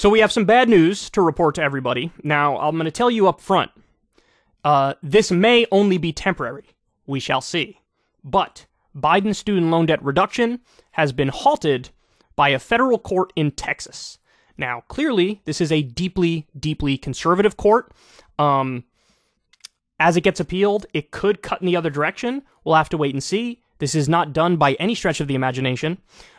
So we have some bad news to report to everybody. Now, I'm going to tell you up front, this may only be temporary. We shall see. But Biden's student loan debt reduction has been halted by a federal court in Texas. Now, clearly, this is a deeply, deeply conservative court. As it gets appealed, it could cut in the other direction. We'll have to wait and see. This is not done by any stretch of the imagination.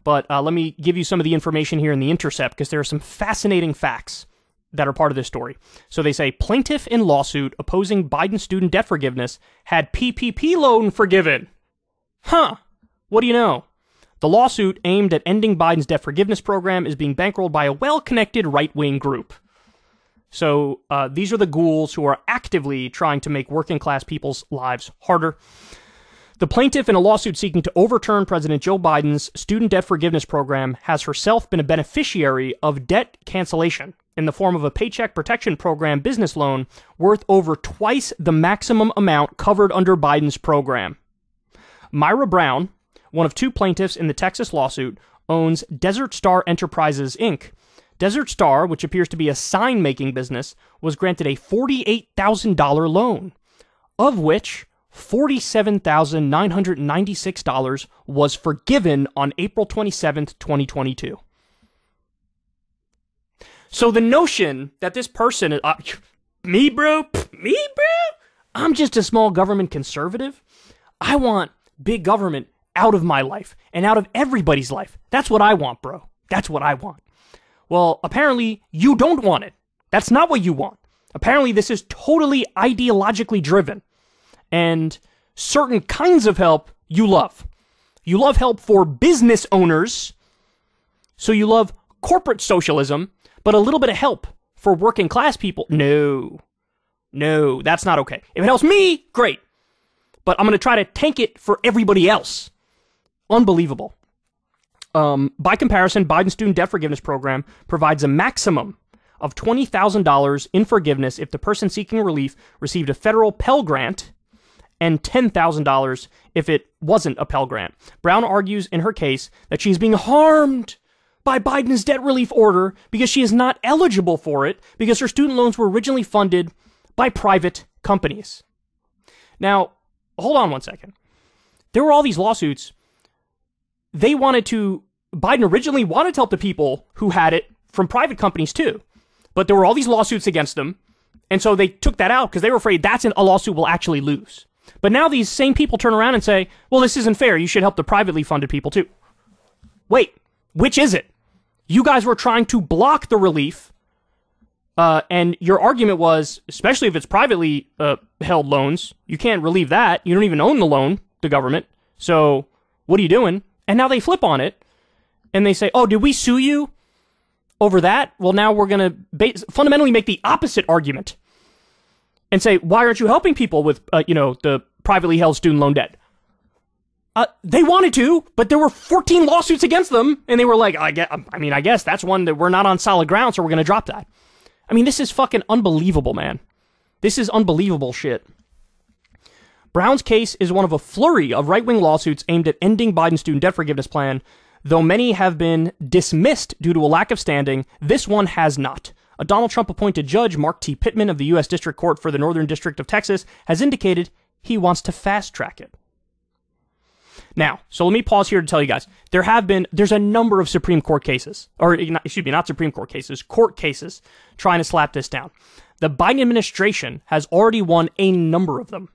But let me give you some of the information here in The Intercept, because there are some fascinating facts that are part of this story. So they say, plaintiff in lawsuit opposing Biden student debt forgiveness had PPP loan forgiven. Huh. What do you know? The lawsuit aimed at ending Biden's debt forgiveness program is being bankrolled by a well-connected right-wing group. So these are the ghouls who are actively trying to make working-class people's lives harder. The plaintiff in a lawsuit seeking to overturn President Joe Biden's student debt forgiveness program has herself been a beneficiary of debt cancellation in the form of a Paycheck Protection Program business loan worth over twice the maximum amount covered under Biden's program. Myra Brown, one of two plaintiffs in the Texas lawsuit, owns Desert Star Enterprises, Inc. Desert Star, which appears to be a sign-making business, was granted a $48,000 loan, of which $47,996 was forgiven on April 27th, 2022. So the notion that this person is, me bro, I'm just a small government conservative. I want big government out of my life and out of everybody's life. That's what I want, bro. That's what I want. Well, apparently you don't want it. That's not what you want. Apparently this is totally ideologically driven. And certain kinds of help you love. You love help for business owners. So you love corporate socialism, but a little bit of help for working class people. No, that's not okay. If it helps me, great. But I'm going to try to tank it for everybody else. Unbelievable. By comparison, Biden's student debt forgiveness program provides a maximum of $20,000 in forgiveness if the person seeking relief received a federal Pell Grant, and $10,000 if it wasn't a Pell Grant. Brown argues in her case that she's being harmed by Biden's debt relief order because she is not eligible for it because her student loans were originally funded by private companies. Now, hold on one second. There were all these lawsuits. Biden originally wanted to help the people who had it from private companies too. But there were all these lawsuits against them. And so they took that out because they were afraid that's a lawsuit will actually lose. But now these same people turn around and say, well, this isn't fair. You should help the privately funded people too. Wait, which is it? You guys were trying to block the relief. And your argument was, especially if it's privately held loans, you can't relieve that. You don't even own the loan, the government. So what are you doing? And now they flip on it. And they say, oh, did we sue you over that? Well, now we're going to fundamentally make the opposite argument. And say, why aren't you helping people with, the privately held student loan debt? They wanted to, but there were 14 lawsuits against them, and they were like, I guess that's one that we're not on solid ground, so we're going to drop that. I mean, this is fucking unbelievable, man. This is unbelievable shit. Brown's case is one of a flurry of right-wing lawsuits aimed at ending Biden's student debt forgiveness plan. Though many have been dismissed due to a lack of standing, this one has not. A Donald Trump-appointed judge, Mark T. Pittman of the U.S. District Court for the Northern District of Texas, has indicated he wants to fast-track it. Now, so let me pause here to tell you guys, there's a number of Supreme Court cases, not Supreme Court cases, court cases trying to slap this down. The Biden administration has already won a number of them.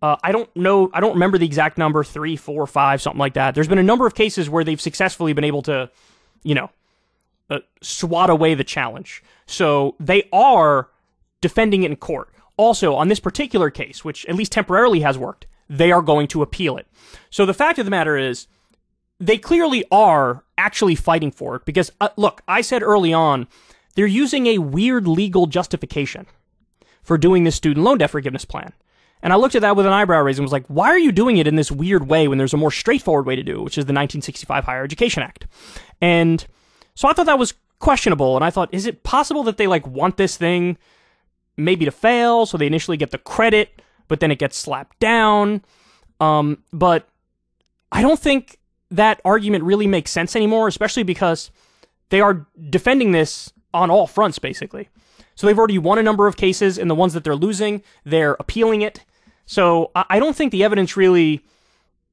I don't remember the exact number, 3, 4, 5, something like that. There's been a number of cases where they've successfully been able to, swat away the challenge. So they are defending it in court. Also, on this particular case, which at least temporarily has worked, they are going to appeal it. So the fact of the matter is, they clearly are actually fighting for it because, look, I said early on, they're using a weird legal justification for doing this student loan debt forgiveness plan. And I looked at that with an eyebrow raise and was like, why are you doing it in this weird way when there's a more straightforward way to do it, which is the 1965 Higher Education Act? And so I thought that was questionable, and I thought, is it possible that they want this thing maybe to fail, so they initially get the credit, but then it gets slapped down? But I don't think that argument really makes sense anymore, especially because they are defending this on all fronts, basically. So they've already won a number of cases, and the ones that they're losing, they're appealing it. So I don't think the evidence really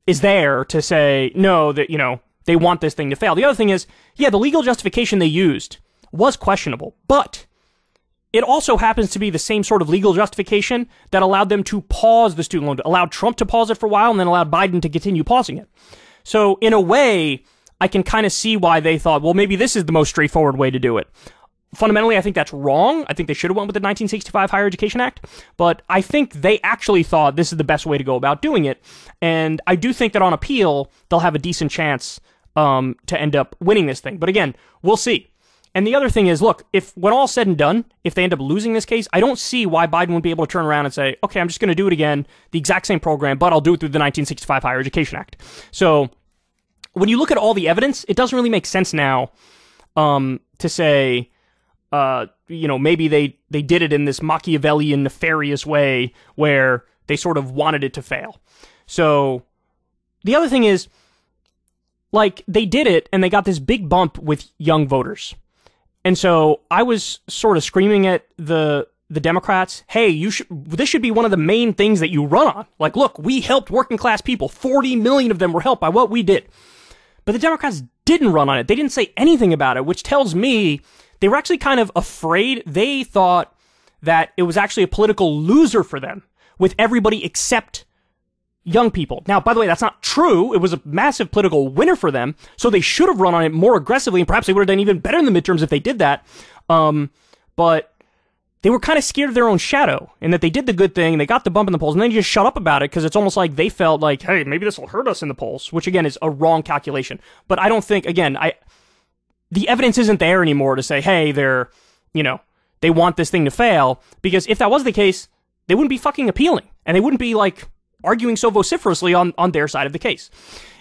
is there to say, no, that, they want this thing to fail. The other thing is, yeah, the legal justification they used was questionable, but it also happens to be the same sort of legal justification that allowed them to pause the student loan, allowed Trump to pause it for a while, and then allowed Biden to continue pausing it. So in a way, I can kind of see why they thought, well, maybe this is the most straightforward way to do it. Fundamentally, I think that's wrong. I think they should have went with the 1965 Higher Education Act, but I think they actually thought this is the best way to go about doing it, and I do think that on appeal, they'll have a decent chance to end up winning this thing. But again, we'll see. And the other thing is, look, if when all's said and done, if they end up losing this case, I don't see why Biden wouldn't be able to turn around and say, okay, I'm just going to do it again, the exact same program, but I'll do it through the 1965 Higher Education Act. So when you look at all the evidence, it doesn't really make sense now to say, maybe they did it in this Machiavellian, nefarious way where they sort of wanted it to fail. So the other thing is, like, they did it and they got this big bump with young voters. And so I was sort of screaming at the Democrats, hey, this should be one of the main things that you run on. Like, look, we helped working class people. 40 million of them were helped by what we did. But the Democrats didn't run on it. They didn't say anything about it, which tells me they were actually kind of afraid. They thought that it was actually a political loser for them with everybody except young people. Now, by the way, that's not true. It was a massive political winner for them, so they should have run on it more aggressively, and perhaps they would have done even better in the midterms if they did that. But they were kind of scared of their own shadow, and that they did the good thing, and they got the bump in the polls, and then you just shut up about it, because it's almost like they felt like, hey, maybe this will hurt us in the polls, which, again, is a wrong calculation. But I don't think, again, the evidence isn't there anymore to say, hey, they want this thing to fail, because if that was the case, they wouldn't be fucking appealing, and they wouldn't be, arguing so vociferously on their side of the case.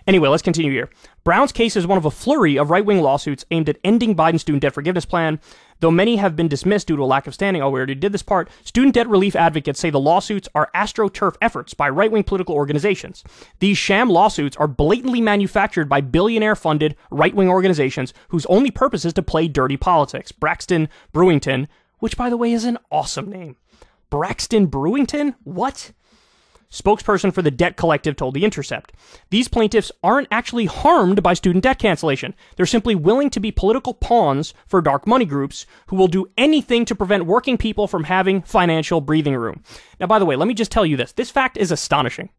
Anyway, let's continue here. Brown's case is one of a flurry of right-wing lawsuits aimed at ending Biden's student debt forgiveness plan. Though many have been dismissed due to a lack of standing, we already did this part, student debt relief advocates say the lawsuits are astroturf efforts by right-wing political organizations. These sham lawsuits are blatantly manufactured by billionaire-funded right-wing organizations whose only purpose is to play dirty politics. Braxton Brewington, which, by the way, is an awesome name. Braxton Brewington? What? Spokesperson for the Debt Collective told The Intercept. These plaintiffs aren't actually harmed by student debt cancellation. They're simply willing to be political pawns for dark money groups who will do anything to prevent working people from having financial breathing room. Now, by the way, let me just tell you this. This fact is astonishing.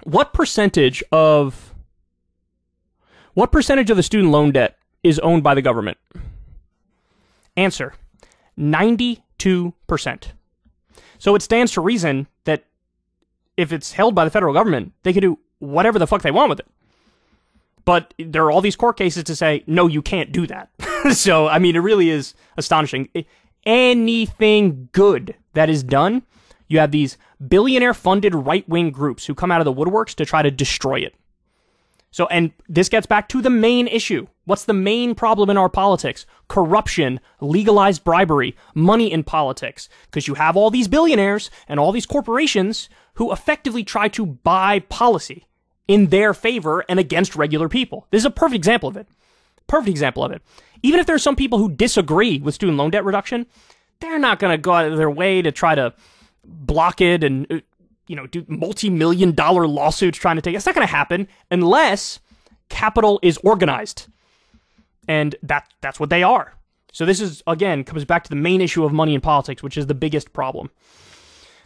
What percentage of the student loan debt is owned by the government? Answer: 92%. So it stands to reason that if it's held by the federal government, they can do whatever the fuck they want with it. But there are all these court cases to say, no, you can't do that. So, I mean, it really is astonishing. Anything good that is done, you have these billionaire-funded right-wing groups who come out of the woodworks to try to destroy it. So, and this gets back to the main issue. What's the main problem in our politics? Corruption, legalized bribery, money in politics. Because you have all these billionaires and all these corporations who effectively try to buy policy in their favor and against regular people. This is a perfect example of it. Perfect example of it. Even if there's some people who disagree with student loan debt reduction, they're not going to go out of their way to try to block it and, do multi-million-dollar lawsuits trying to take it. It's not going to happen unless capital is organized. And that's what they are. So this is, again, comes back to the main issue of money in politics, which is the biggest problem.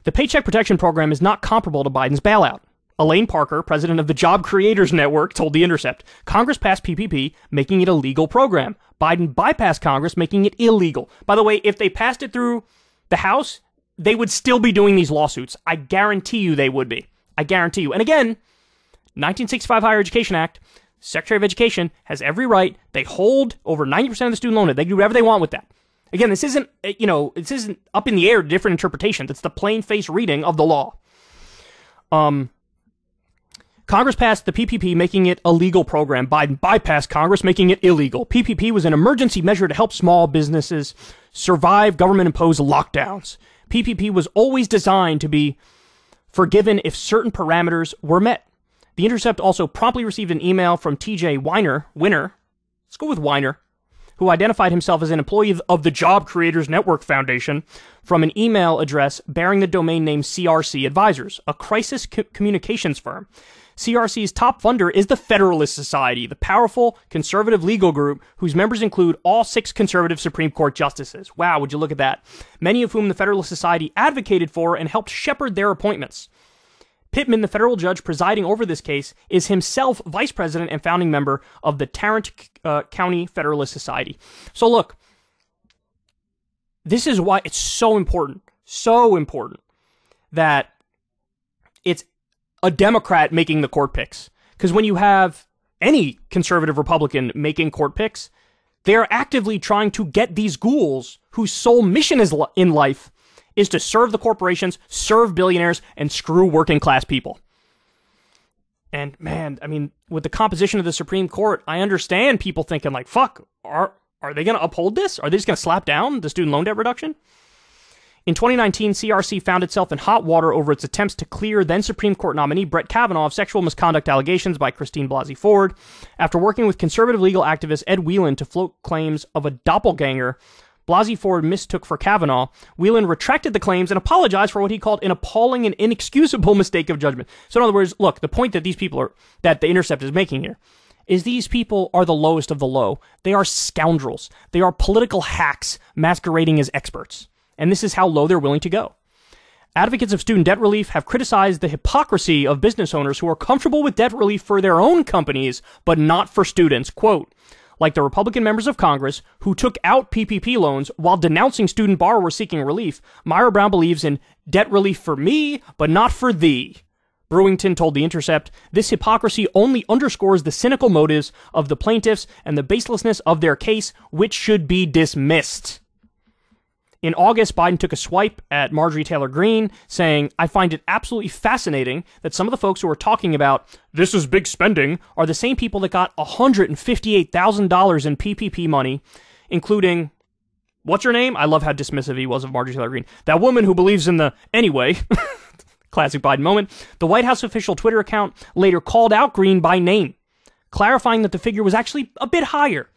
The Paycheck Protection Program is not comparable to Biden's bailout. Elaine Parker, president of the Job Creators Network, told The Intercept, Congress passed PPP, making it a legal program. Biden bypassed Congress, making it illegal. By the way, if they passed it through the House, they would still be doing these lawsuits. I guarantee you they would be. I guarantee you. And again, 1965 Higher Education Act, Secretary of Education has every right. They hold over 90% of the student loan debt. They can do whatever they want with that. Again, this isn't, this isn't up in the air, different interpretations. It's the plain-faced reading of the law. Congress passed the PPP, making it a legal program. Biden bypassed Congress, making it illegal. PPP was an emergency measure to help small businesses survive government-imposed lockdowns. PPP was always designed to be forgiven if certain parameters were met. The Intercept also promptly received an email from TJ Winner, let's go with Weiner, who identified himself as an employee of the Job Creators Network Foundation from an email address bearing the domain name CRC Advisors, a crisis communications firm. CRC's top funder is the Federalist Society, the powerful conservative legal group whose members include all 6 conservative Supreme Court justices. Wow, would you look at that? Many of whom the Federalist Society advocated for and helped shepherd their appointments. Pittman, the federal judge presiding over this case, is himself vice president and founding member of the Tarrant County Federalist Society. So look, this is why it's so important that it's a Democrat making the court picks. Because when you have any conservative Republican making court picks, they are actively trying to get these ghouls whose sole mission in life is to serve the corporations, serve billionaires, and screw working class people. And man, I mean, with the composition of the Supreme Court, I understand people thinking like, fuck, are they going to uphold this? Are they just going to slap down the student loan debt reduction? In 2019, CRC found itself in hot water over its attempts to clear then Supreme Court nominee Brett Kavanaugh of sexual misconduct allegations by Christine Blasey Ford. After working with conservative legal activist Ed Whelan to float claims of a doppelganger Blasey Ford mistook for Kavanaugh, Whelan retracted the claims and apologized for what he called an appalling and inexcusable mistake of judgment. So in other words, look, the point that that The Intercept is making here is these people are the lowest of the low. They are scoundrels. They are political hacks masquerading as experts. And this is how low they're willing to go. Advocates of student debt relief have criticized the hypocrisy of business owners who are comfortable with debt relief for their own companies, but not for students. Quote, like the Republican members of Congress who took out PPP loans while denouncing student borrowers seeking relief, Myra Brown believes in debt relief for me, but not for thee. Brewington told The Intercept, this hypocrisy only underscores the cynical motives of the plaintiffs and the baselessness of their case, which should be dismissed. In August, Biden took a swipe at Marjorie Taylor Greene, saying, I find it absolutely fascinating that some of the folks who are talking about this is big spending are the same people that got $158,000 in PPP money, including, what's her name? I love how dismissive he was of Marjorie Taylor Greene. That woman who believes in the, anyway, classic Biden moment. The White House official Twitter account later called out Greene by name, clarifying that the figure was actually a bit higher.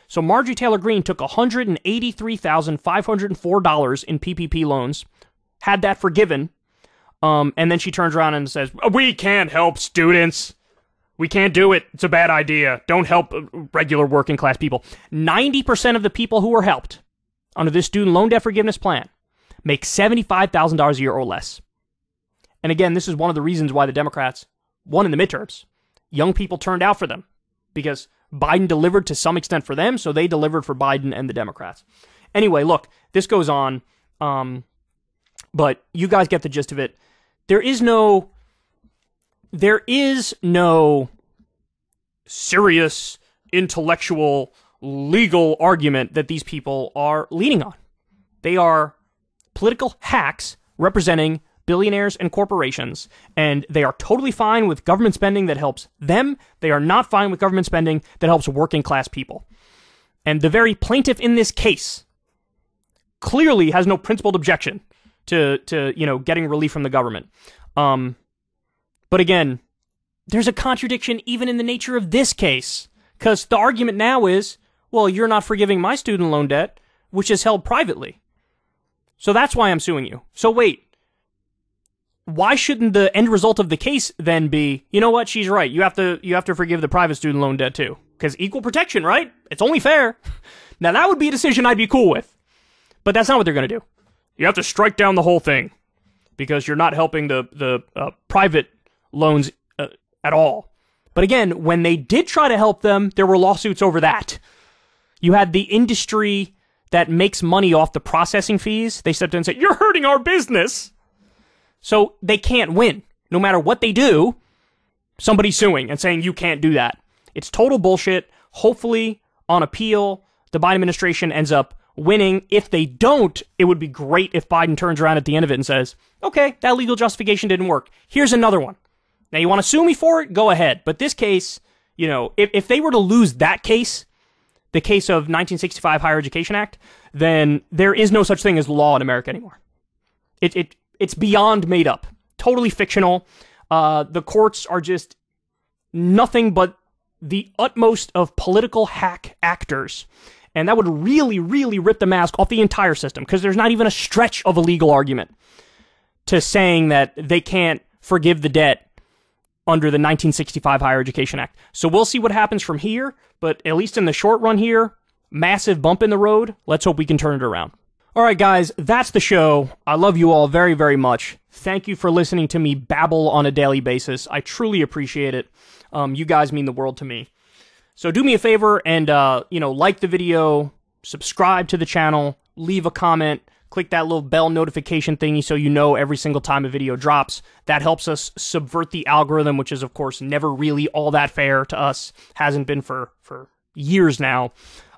So Marjorie Taylor Greene took $183,504 in PPP loans, had that forgiven, and then she turns around and says, we can't help students. We can't do it. It's a bad idea. Don't help regular working class people. 90% of the people who were helped under this student loan debt forgiveness plan make $75,000 a year or less. And again, this is one of the reasons why the Democrats won in the midterms. Young people turned out for them because Biden delivered to some extent for them, so they delivered for Biden and the Democrats. Anyway, look, this goes on, but you guys get the gist of it. There is no serious intellectual legal argument that these people are leaning on. They are political hacks representing billionaires and corporations, and they are totally fine with government spending that helps them. They are not fine with government spending that helps working class people. And the very plaintiff in this case clearly has no principled objection to getting relief from the government. But again, there's a contradiction even in the nature of this case, because the argument now is, well, you're not forgiving my student loan debt, which is held privately. So that's why I'm suing you. So wait, why shouldn't the end result of the case then be, you know what, she's right, you have to forgive the private student loan debt too? Because equal protection, right? It's only fair. Now that would be a decision I'd be cool with. But that's not what they're going to do. You have to strike down the whole thing because you're not helping the private loans at all. But again, when they did try to help them, there were lawsuits over that. You had the industry that makes money off the processing fees. They stepped in and said, you're hurting our business. So they can't win. No matter what they do, somebody's suing and saying you can't do that. It's total bullshit. Hopefully, on appeal, the Biden administration ends up winning. If they don't, it would be great if Biden turns around at the end of it and says, okay, that legal justification didn't work. Here's another one. Now, you want to sue me for it? Go ahead. But this case, if they were to lose that case, the case of 1965 Higher Education Act, then there is no such thing as law in America anymore. It's beyond made up. Totally fictional. The courts are just nothing but the utmost of political hack actors. And that would really, really rip the mask off the entire system, because there's not even a stretch of a legal argument to saying that they can't forgive the debt under the 1965 Higher Education Act. So we'll see what happens from here, but at least in the short run here, massive bump in the road. Let's hope we can turn it around. All right, guys, that's the show. I love you all very, very much. Thank you for listening to me babble on a daily basis. I truly appreciate it. You guys mean the world to me. So do me a favor and, like the video, subscribe to the channel, leave a comment, click that little bell notification thingy so you know every single time a video drops. That helps us subvert the algorithm, which is, of course, never really all that fair to us. Hasn't been for years now.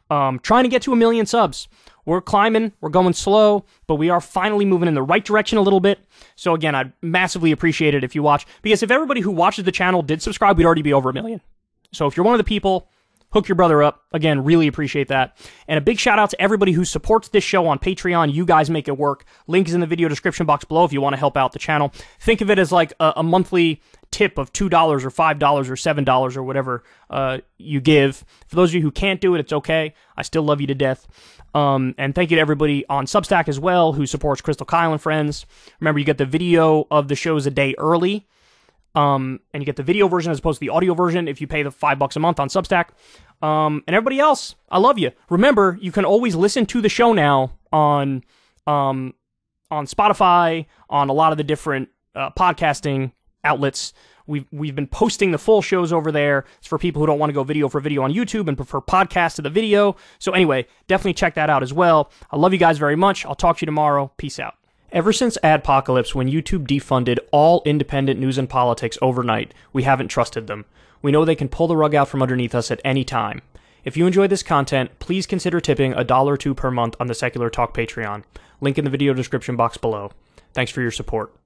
Trying to get to 1 million subs. We're climbing, we're going slow, but we are finally moving in the right direction a little bit. So again, I'd massively appreciate it if you watch, because if everybody who watches the channel did subscribe, we'd already be over 1 million. So if you're one of the people, hook your brother up. Again, really appreciate that. And a big shout out to everybody who supports this show on Patreon. You guys make it work. Link is in the video description box below if you want to help out the channel. Think of it as like a monthly tip of $2 or $5 or $7 or whatever you give. For those of you who can't do it, it's okay. I still love you to death. And thank you to everybody on Substack as well who supports Crystal Kyle and Friends. Remember, you get the video of the shows a day early. And you get the video version as opposed to the audio version if you pay the $5 a month on Substack. And everybody else, I love you. Remember, you can always listen to the show now on Spotify, on a lot of the different podcasting outlets. We've been posting the full shows over there. It's for people who don't want to go video for video on YouTube and prefer podcast to the video. So anyway, definitely check that out as well. I love you guys very much. I'll talk to you tomorrow. Peace out. Ever since Adpocalypse, when YouTube defunded all independent news and politics overnight, we haven't trusted them. We know they can pull the rug out from underneath us at any time. If you enjoy this content, please consider tipping $1 or $2 per month on the Secular Talk Patreon. Link in the video description box below. Thanks for your support.